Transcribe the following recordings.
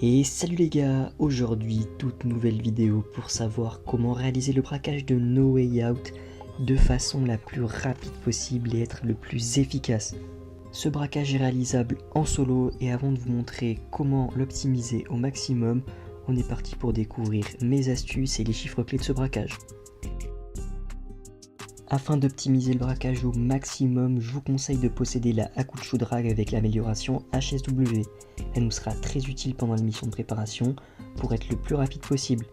Et salut les gars, aujourd'hui toute nouvelle vidéo pour savoir comment réaliser le braquage de No Way Out de façon la plus rapide possible et être le plus efficace. Ce braquage est réalisable en solo et avant de vous montrer comment l'optimiser au maximum, on est parti pour découvrir mes astuces et les chiffres clés de ce braquage. Afin d'optimiser le braquage au maximum, je vous conseille de posséder la Hakucho Drag avec l'amélioration HSW. Elle nous sera très utile pendant la mission de préparation pour être le plus rapide possible.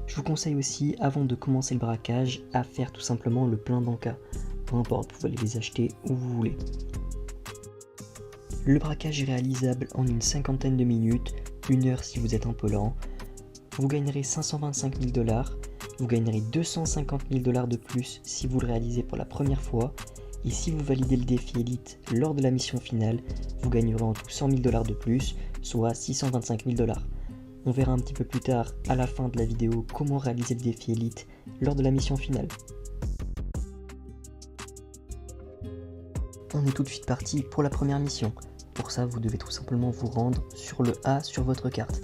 Je vous conseille aussi, avant de commencer le braquage, à faire tout simplement le plein d'encas. Peu importe, vous allez les acheter où vous voulez. Le braquage est réalisable en une cinquantaine de minutes, 1 heure si vous êtes un peu lent. Vous gagnerez 525 000 $. Vous gagnerez 250 000 $ de plus si vous le réalisez pour la première fois. Et si vous validez le défi élite lors de la mission finale, vous gagnerez en tout 100 000 $ de plus, soit 625 000 $. On verra un petit peu plus tard, à la fin de la vidéo, comment réaliser le défi élite lors de la mission finale. On est tout de suite parti pour la première mission. Pour ça, vous devez tout simplement vous rendre sur le A sur votre carte.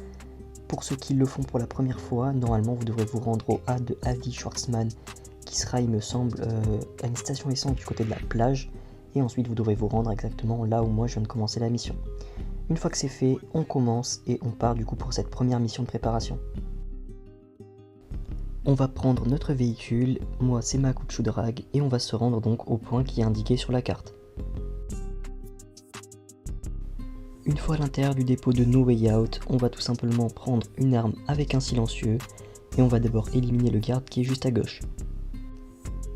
Pour ceux qui le font pour la première fois, normalement vous devrez vous rendre au A de Avi Schwartzman, qui sera, il me semble, à une station essence du côté de la plage, et ensuite vous devrez vous rendre exactement là où moi je viens de commencer la mission. Une fois que c'est fait, on commence et on part du coup pour cette première mission de préparation. On va prendre notre véhicule, moi c'est ma Hakucho Drag, et on va se rendre donc au point qui est indiqué sur la carte. Une fois à l'intérieur du dépôt de No Way Out, on va tout simplement prendre une arme avec un silencieux et on va d'abord éliminer le garde qui est juste à gauche.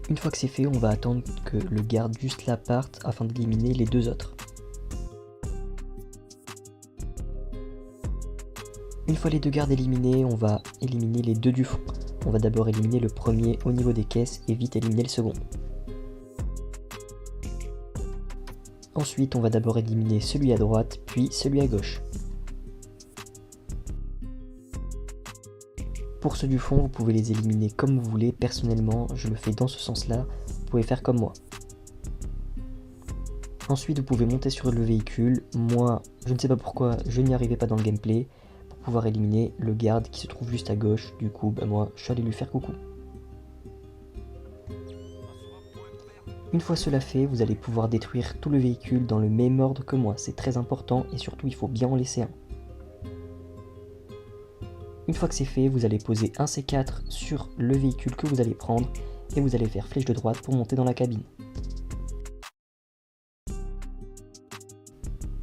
Une fois que c'est fait, on va attendre que le garde juste là parte afin d'éliminer les deux autres. Une fois les deux gardes éliminés, on va éliminer les deux du fond. On va d'abord éliminer le premier au niveau des caisses et vite éliminer le second. Ensuite, on va d'abord éliminer celui à droite, puis celui à gauche. Pour ceux du fond, vous pouvez les éliminer comme vous voulez. Personnellement, je le fais dans ce sens-là. Vous pouvez faire comme moi. Ensuite, vous pouvez monter sur le véhicule. Moi, je ne sais pas pourquoi, je n'y arrivais pas dans le gameplay pour pouvoir éliminer le garde qui se trouve juste à gauche. Du coup, moi, je suis allé lui faire coucou. Une fois cela fait, vous allez pouvoir détruire tout le véhicule dans le même ordre que moi, c'est très important et surtout il faut bien en laisser un. Une fois que c'est fait, vous allez poser un C4 sur le véhicule que vous allez prendre et vous allez faire flèche de droite pour monter dans la cabine.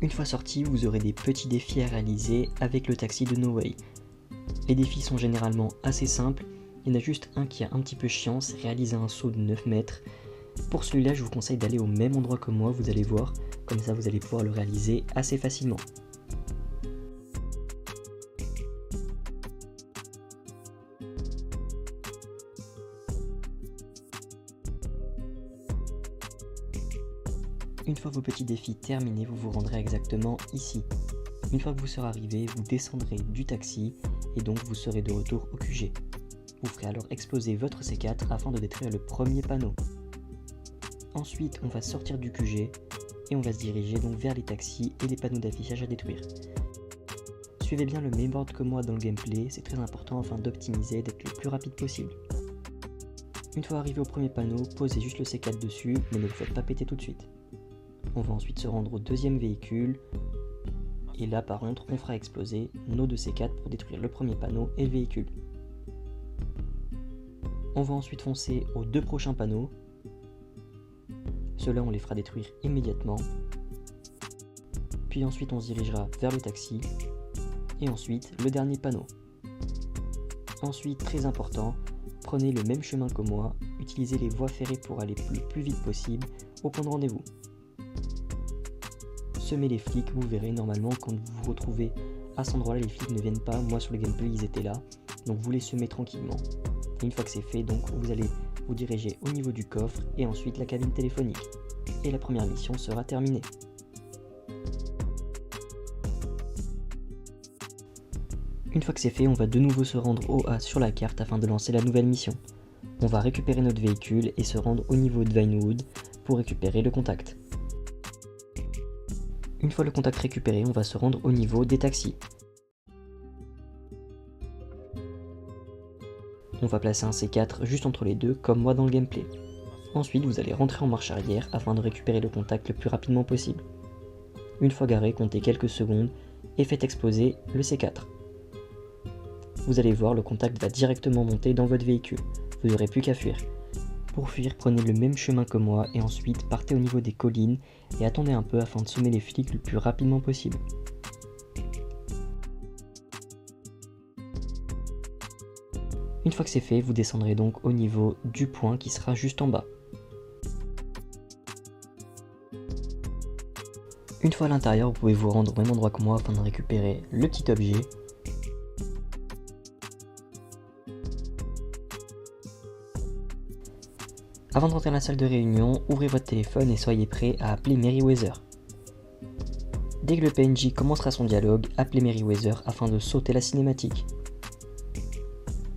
Une fois sorti, vous aurez des petits défis à réaliser avec le taxi de No Way. Les défis sont généralement assez simples, il y en a juste un qui est un petit peu chiant, c'est réaliser un saut de 9 mètres. Pour celui-là, je vous conseille d'aller au même endroit que moi, vous allez voir, comme ça vous allez pouvoir le réaliser assez facilement. Une fois vos petits défis terminés, vous vous rendrez exactement ici. Une fois que vous serez arrivé, vous descendrez du taxi et donc vous serez de retour au QG. Vous ferez alors exploser votre C4 afin de détruire le premier panneau. Ensuite, on va sortir du QG et on va se diriger donc vers les taxis et les panneaux d'affichage à détruire. Suivez bien le même ordre que moi dans le gameplay, c'est très important afin d'optimiser et d'être le plus rapide possible. Une fois arrivé au premier panneau, posez juste le C4 dessus, mais ne le faites pas péter tout de suite. On va ensuite se rendre au deuxième véhicule, et là par contre on fera exploser nos deux C4 pour détruire le premier panneau et le véhicule. On va ensuite foncer aux deux prochains panneaux. Ceux-là on les fera détruire immédiatement. Puis ensuite on se dirigera vers le taxi. Et ensuite le dernier panneau. Ensuite, très important, prenez le même chemin que moi. Utilisez les voies ferrées pour aller le plus vite possible au point de rendez-vous. Semez les flics, vous verrez normalement quand vous vous retrouvez à cet endroit-là, les flics ne viennent pas. Moi sur le gameplay ils étaient là. Donc vous les semez tranquillement. Et une fois que c'est fait, donc vous allez vous diriger au niveau du coffre et ensuite la cabine téléphonique. Et la première mission sera terminée. Une fois que c'est fait, on va de nouveau se rendre au A sur la carte afin de lancer la nouvelle mission. On va récupérer notre véhicule et se rendre au niveau de Vinewood pour récupérer le contact. Une fois le contact récupéré, on va se rendre au niveau des taxis. on va placer un C4 juste entre les deux comme moi dans le gameplay. Ensuite, vous allez rentrer en marche arrière afin de récupérer le contact le plus rapidement possible. Une fois garé, comptez quelques secondes et faites exploser le C4. Vous allez voir, le contact va directement monter dans votre véhicule. Vous n'aurez plus qu'à fuir. Pour fuir, prenez le même chemin que moi et ensuite partez au niveau des collines et attendez un peu afin de semer les flics le plus rapidement possible. Une fois que c'est fait, vous descendrez donc au niveau du point qui sera juste en bas. Une fois à l'intérieur, vous pouvez vous rendre au même endroit que moi afin de récupérer le petit objet. Avant de rentrer dans la salle de réunion, ouvrez votre téléphone et soyez prêt à appeler Merryweather. Dès que le PNJ commencera son dialogue, appelez Merryweather afin de sauter la cinématique.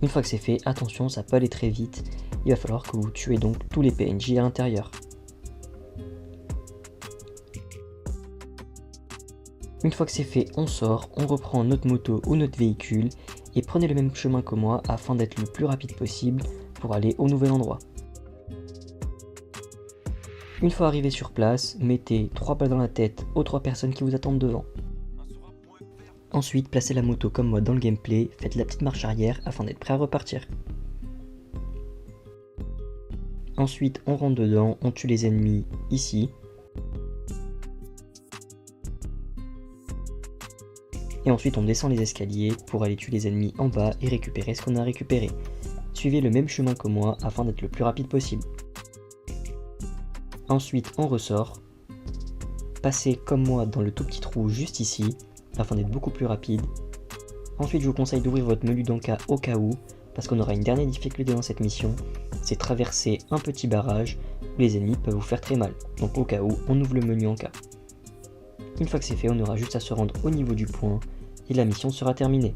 Une fois que c'est fait, attention, ça peut aller très vite, il va falloir que vous tuez donc tous les PNJ à l'intérieur. Une fois que c'est fait, on sort, on reprend notre moto ou notre véhicule et prenez le même chemin que moi afin d'être le plus rapide possible pour aller au nouvel endroit. Une fois arrivé sur place, mettez 3 balles dans la tête aux 3 personnes qui vous attendent devant. Ensuite, placez la moto comme moi dans le gameplay, faites la petite marche arrière afin d'être prêt à repartir. Ensuite, on rentre dedans, on tue les ennemis ici. Et ensuite, on descend les escaliers pour aller tuer les ennemis en bas et récupérer ce qu'on a récupéré. Suivez le même chemin que moi afin d'être le plus rapide possible. Ensuite, on ressort. Passez comme moi dans le tout petit trou juste ici, afin d'être beaucoup plus rapide. Ensuite, je vous conseille d'ouvrir votre menu d'encas au cas où, parce qu'on aura une dernière difficulté dans cette mission, c'est traverser un petit barrage où les ennemis peuvent vous faire très mal. Donc au cas où, on ouvre le menu encas. Une fois que c'est fait, on aura juste à se rendre au niveau du point, et la mission sera terminée.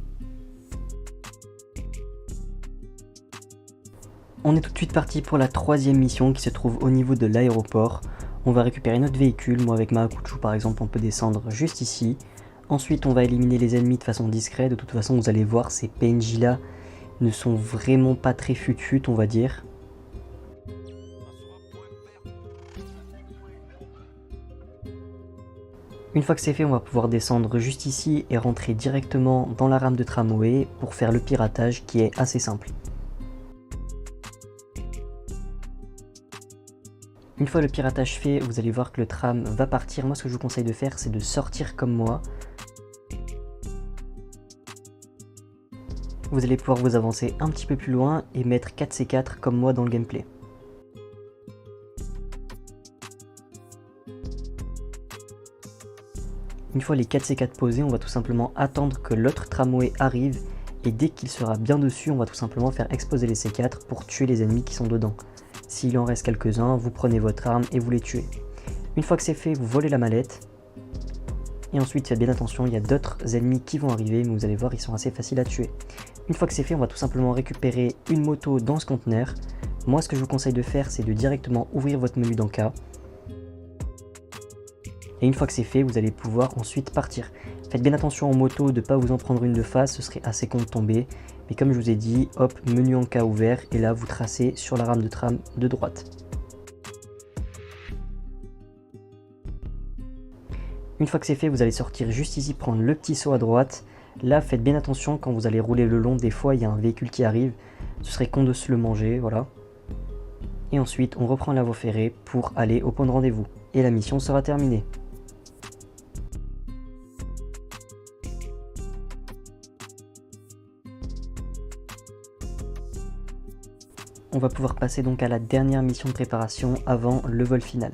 On est tout de suite parti pour la 3e mission qui se trouve au niveau de l'aéroport. On va récupérer notre véhicule, moi avec Maracucho par exemple on peut descendre juste ici. Ensuite on va éliminer les ennemis de façon discrète, de toute façon vous allez voir ces PNJ là ne sont vraiment pas très fut on va dire. Une fois que c'est fait, on va pouvoir descendre juste ici et rentrer directement dans la rame de tramway pour faire le piratage qui est assez simple. Une fois le piratage fait, vous allez voir que le tram va partir. Moi ce que je vous conseille de faire, c'est de sortir comme moi. Vous allez pouvoir vous avancer un petit peu plus loin et mettre 4C4 comme moi dans le gameplay. Une fois les 4C4 posés, on va tout simplement attendre que l'autre tramway arrive et dès qu'il sera bien dessus, on va tout simplement faire exploser les C4 pour tuer les ennemis qui sont dedans. S'il en reste quelques-uns, vous prenez votre arme et vous les tuez. Une fois que c'est fait, vous volez la mallette. Et ensuite, faites bien attention, il y a d'autres ennemis qui vont arriver, mais vous allez voir, ils sont assez faciles à tuer. Une fois que c'est fait, on va tout simplement récupérer une moto dans ce conteneur. Moi, ce que je vous conseille de faire, c'est de directement ouvrir votre menu d'encas. Et une fois que c'est fait, vous allez pouvoir ensuite partir. Faites bien attention aux motos de ne pas vous en prendre une de face, ce serait assez con de tomber. Mais comme je vous ai dit, hop, menu encas ouvert, et là vous tracez sur la rame de tram de droite. Une fois que c'est fait, vous allez sortir juste ici, prendre le petit saut à droite. Là, faites bien attention quand vous allez rouler le long, des fois il y a un véhicule qui arrive. Ce serait con de se le manger, voilà. Et ensuite, on reprend la voie ferrée pour aller au point de rendez-vous. Et la mission sera terminée. On va pouvoir passer donc à la dernière mission de préparation avant le vol final.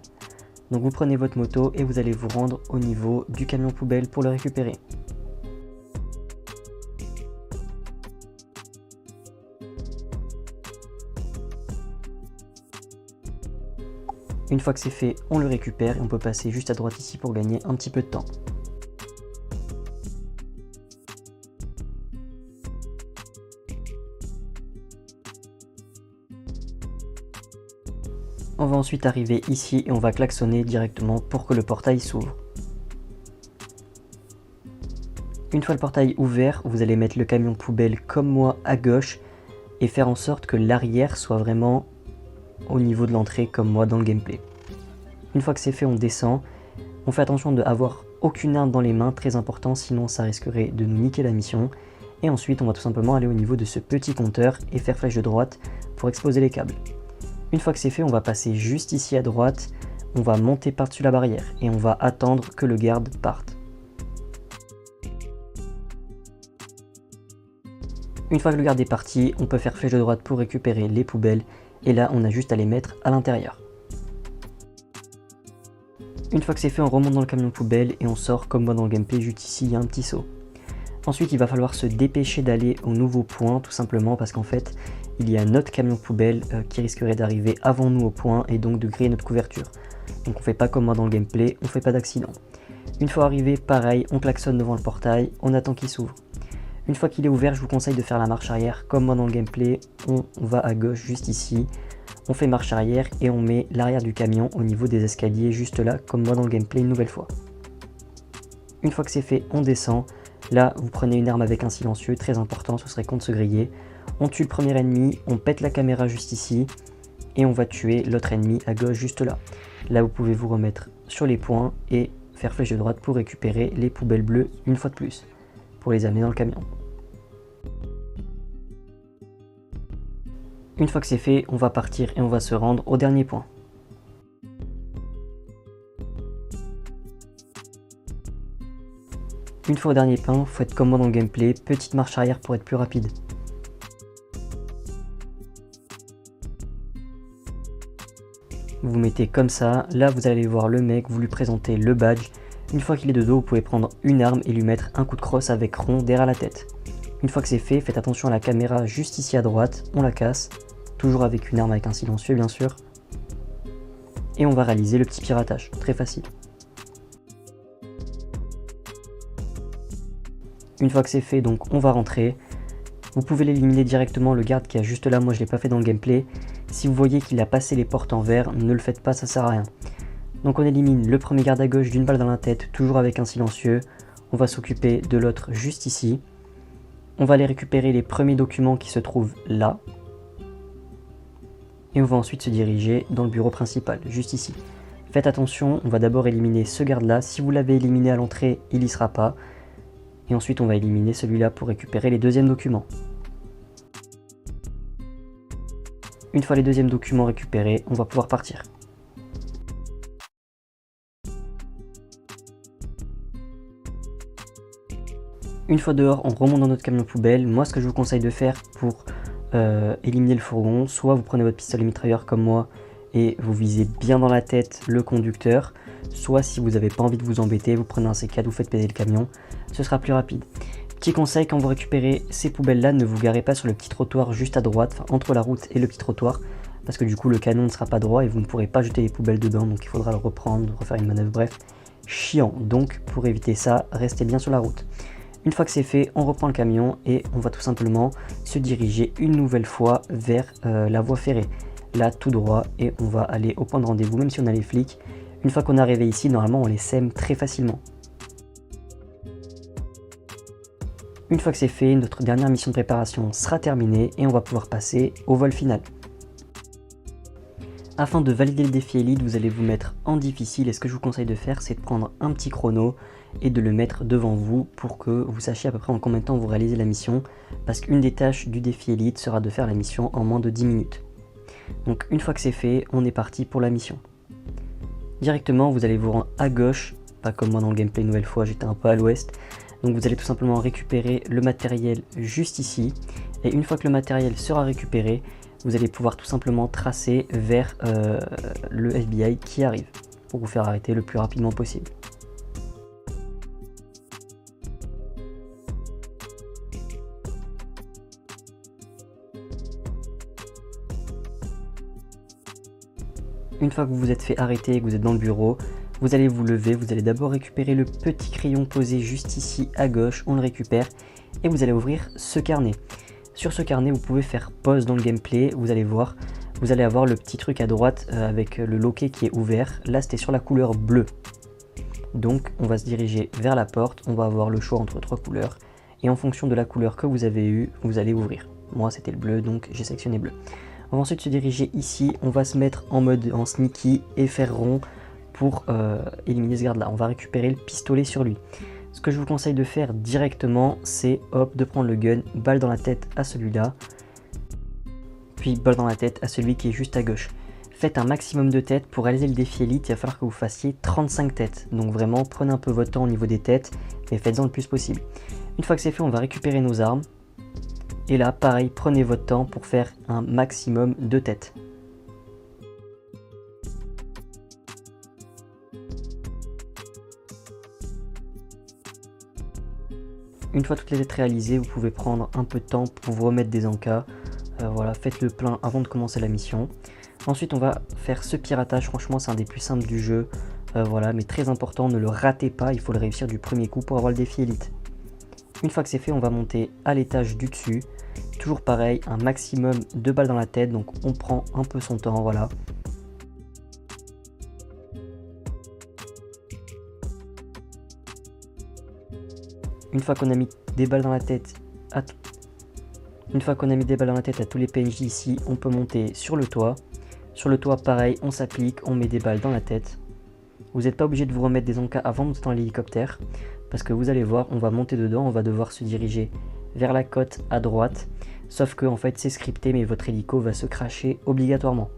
Donc vous prenez votre moto et vous allez vous rendre au niveau du camion poubelle pour le récupérer. Une fois que c'est fait, on le récupère et on peut passer juste à droite ici pour gagner un petit peu de temps. On va ensuite arriver ici et on va klaxonner directement pour que le portail s'ouvre. Une fois le portail ouvert, vous allez mettre le camion poubelle comme moi à gauche et faire en sorte que l'arrière soit vraiment au niveau de l'entrée comme moi dans le gameplay. Une fois que c'est fait, on descend. On fait attention de avoir aucune arme dans les mains, très important, sinon ça risquerait de nous niquer la mission. Et ensuite, on va tout simplement aller au niveau de ce petit compteur et faire flèche de droite pour exposer les câbles. Une fois que c'est fait, on va passer juste ici à droite, on va monter par-dessus la barrière et on va attendre que le garde parte. Une fois que le garde est parti, on peut faire flèche de droite pour récupérer les poubelles et là, on a juste à les mettre à l'intérieur. Une fois que c'est fait, on remonte dans le camion poubelle et on sort comme moi dans le gameplay, juste ici, il y a un petit seau. Ensuite, il va falloir se dépêcher d'aller au nouveau point, tout simplement parce qu'en fait, il y a notre camion poubelle qui risquerait d'arriver avant nous au point et donc de griller notre couverture. Donc on fait pas comme moi dans le gameplay, on fait pas d'accident. Une fois arrivé, pareil, on klaxonne devant le portail, on attend qu'il s'ouvre. Une fois qu'il est ouvert, je vous conseille de faire la marche arrière comme moi dans le gameplay, on va à gauche juste ici. On fait marche arrière et on met l'arrière du camion au niveau des escaliers juste là, comme moi dans le gameplay une nouvelle fois. Une fois que c'est fait, on descend. Là, vous prenez une arme avec un silencieux, très important, ce serait contre se griller. On tue le premier ennemi, on pète la caméra juste ici et on va tuer l'autre ennemi à gauche juste là. Là, vous pouvez vous remettre sur les points et faire flèche de droite pour récupérer les poubelles bleues une fois de plus, pour les amener dans le camion. Une fois que c'est fait, on va partir et on va se rendre au dernier point. Une fois au dernier point, faut être comme moi dans le gameplay, petite marche arrière pour être plus rapide. Vous vous mettez comme ça, là vous allez voir le mec, vous lui présentez le badge. Une fois qu'il est de dos, vous pouvez prendre une arme et lui mettre un coup de crosse avec rond derrière la tête. Une fois que c'est fait, faites attention à la caméra juste ici à droite, on la casse. Toujours avec une arme avec un silencieux bien sûr. Et on va réaliser le petit piratage, très facile. Une fois que c'est fait, donc on va rentrer. Vous pouvez l'éliminer directement, le garde qui est juste là, moi je l'ai pas fait dans le gameplay. Si vous voyez qu'il a passé les portes en verre, ne le faites pas, ça sert à rien. Donc on élimine le premier garde à gauche d'une balle dans la tête, toujours avec un silencieux. On va s'occuper de l'autre juste ici. On va aller récupérer les premiers documents qui se trouvent là. Et on va ensuite se diriger dans le bureau principal, juste ici. Faites attention, on va d'abord éliminer ce garde là. Si vous l'avez éliminé à l'entrée, il n'y sera pas. Et ensuite on va éliminer celui-là pour récupérer les deuxièmes documents. Une fois les deuxièmes documents récupérés, on va pouvoir partir. Une fois dehors, on remonte dans notre camion poubelle. Moi, ce que je vous conseille de faire pour éliminer le fourgon, soit vous prenez votre pistolet mitrailleur comme moi et vous visez bien dans la tête le conducteur, soit si vous n'avez pas envie de vous embêter, vous prenez un C4, vous faites péter le camion, ce sera plus rapide. Petit conseil, quand vous récupérez ces poubelles là, ne vous garez pas sur le petit trottoir juste à droite, enfin, entre la route et le petit trottoir, parce que du coup le canon ne sera pas droit et vous ne pourrez pas jeter les poubelles dedans, donc il faudra le reprendre, refaire une manœuvre, bref, chiant. Donc pour éviter ça, restez bien sur la route. Une fois que c'est fait, on reprend le camion et on va tout simplement se diriger une nouvelle fois vers la voie ferrée. Là, tout droit, et on va aller au point de rendez-vous, même si on a les flics. Une fois qu'on est arrivé ici, normalement, on les sème très facilement. Une fois que c'est fait, notre dernière mission de préparation sera terminée et on va pouvoir passer au vol final. Afin de valider le défi élite, vous allez vous mettre en difficile et ce que je vous conseille de faire, c'est de prendre un petit chrono et de le mettre devant vous pour que vous sachiez à peu près en combien de temps vous réalisez la mission, parce qu'une des tâches du défi élite sera de faire la mission en moins de 10 minutes. Donc une fois que c'est fait, on est parti pour la mission. Directement, vous allez vous rendre à gauche, pas comme moi dans le gameplay une nouvelle fois, j'étais un peu à l'ouest. Donc vous allez tout simplement récupérer le matériel juste ici, et une fois que le matériel sera récupéré, vous allez pouvoir tout simplement tracer vers le FBI qui arrive, pour vous faire arrêter le plus rapidement possible. Une fois que vous vous êtes fait arrêter et que vous êtes dans le bureau, vous allez vous lever, vous allez d'abord récupérer le petit crayon posé juste ici à gauche, on le récupère, et vous allez ouvrir ce carnet. Sur ce carnet, vous pouvez faire pause dans le gameplay, vous allez voir, vous allez avoir le petit truc à droite avec le loquet qui est ouvert. Là, c'était sur la couleur bleue. Donc, on va se diriger vers la porte, on va avoir le choix entre trois couleurs, et en fonction de la couleur que vous avez eue, vous allez ouvrir. Moi c'était le bleu, donc j'ai sélectionné bleu. On va ensuite se diriger ici, on va se mettre en mode en sneaky et faire rond pour éliminer ce garde là. On va récupérer le pistolet sur lui. Ce que je vous conseille de faire directement, c'est hop, de prendre le gun, balle dans la tête à celui-là, puis balle dans la tête à celui qui est juste à gauche. Faites un maximum de têtes. Pour réaliser le défi élite, il va falloir que vous fassiez 35 têtes. Donc vraiment, prenez un peu votre temps au niveau des têtes, mais faites-en le plus possible. Une fois que c'est fait, on va récupérer nos armes. Et là, pareil, prenez votre temps pour faire un maximum de têtes. Une fois toutes les têtes réalisées, vous pouvez prendre un peu de temps pour vous remettre des encas. Voilà, faites le plein avant de commencer la mission. Ensuite, on va faire ce piratage. Franchement, c'est un des plus simples du jeu. Voilà, mais très important, ne le ratez pas. Il faut le réussir du premier coup pour avoir le défi élite. Une fois que c'est fait, on va monter à l'étage du dessus. Toujours pareil, un maximum de balles dans la tête. Donc, on prend un peu son temps. Voilà. Une fois qu'on a mis des balles dans la tête à tous les PNJ ici, on peut monter sur le toit. Sur le toit, pareil, on s'applique, on met des balles dans la tête. Vous n'êtes pas obligé de vous remettre des encas avant de monter dans l'hélicoptère, parce que vous allez voir, on va monter dedans, on va devoir se diriger vers la côte à droite. Sauf que en fait, c'est scripté, mais votre hélico va se crasher obligatoirement.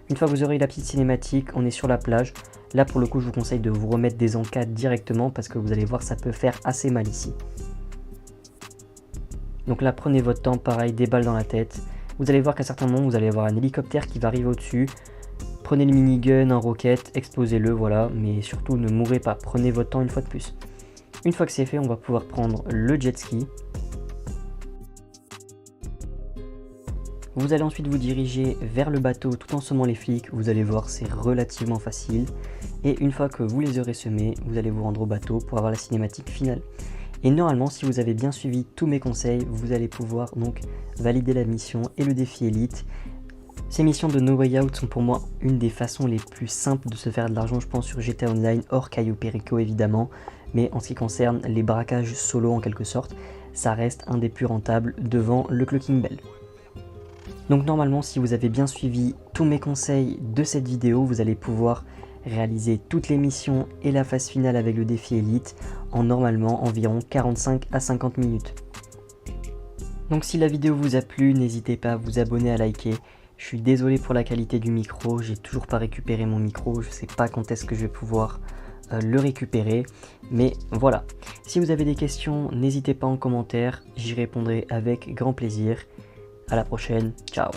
Une fois que vous aurez eu la petite cinématique, on est sur la plage. Là, pour le coup, je vous conseille de vous remettre des encas directement parce que vous allez voir, ça peut faire assez mal ici. Donc là, prenez votre temps, pareil, des balles dans la tête. Vous allez voir qu'à certains moments, vous allez avoir un hélicoptère qui va arriver au-dessus. Prenez le minigun, un roquette, explosez-le, voilà. Mais surtout, ne mourrez pas, prenez votre temps une fois de plus. Une fois que c'est fait, on va pouvoir prendre le jet ski. Vous allez ensuite vous diriger vers le bateau tout en semant les flics. Vous allez voir, c'est relativement facile. Et une fois que vous les aurez semés, vous allez vous rendre au bateau pour avoir la cinématique finale. Et normalement, si vous avez bien suivi tous mes conseils, vous allez pouvoir donc valider la mission et le défi élite. Ces missions de No Way Out sont pour moi une des façons les plus simples de se faire de l'argent, je pense, sur GTA Online, hors Cayo Perico évidemment. Mais en ce qui concerne les braquages solo en quelque sorte, ça reste un des plus rentables devant le Clocking Bell. Donc normalement, si vous avez bien suivi tous mes conseils de cette vidéo, vous allez pouvoir réaliser toutes les missions et la phase finale avec le défi élite en normalement environ 45 à 50 minutes. Donc si la vidéo vous a plu, n'hésitez pas à vous abonner, à liker. Je suis désolé pour la qualité du micro, j'ai toujours pas récupéré mon micro, je sais pas quand est-ce que je vais pouvoir le récupérer, mais voilà. Si vous avez des questions, n'hésitez pas en commentaire, j'y répondrai avec grand plaisir. À la prochaine, ciao.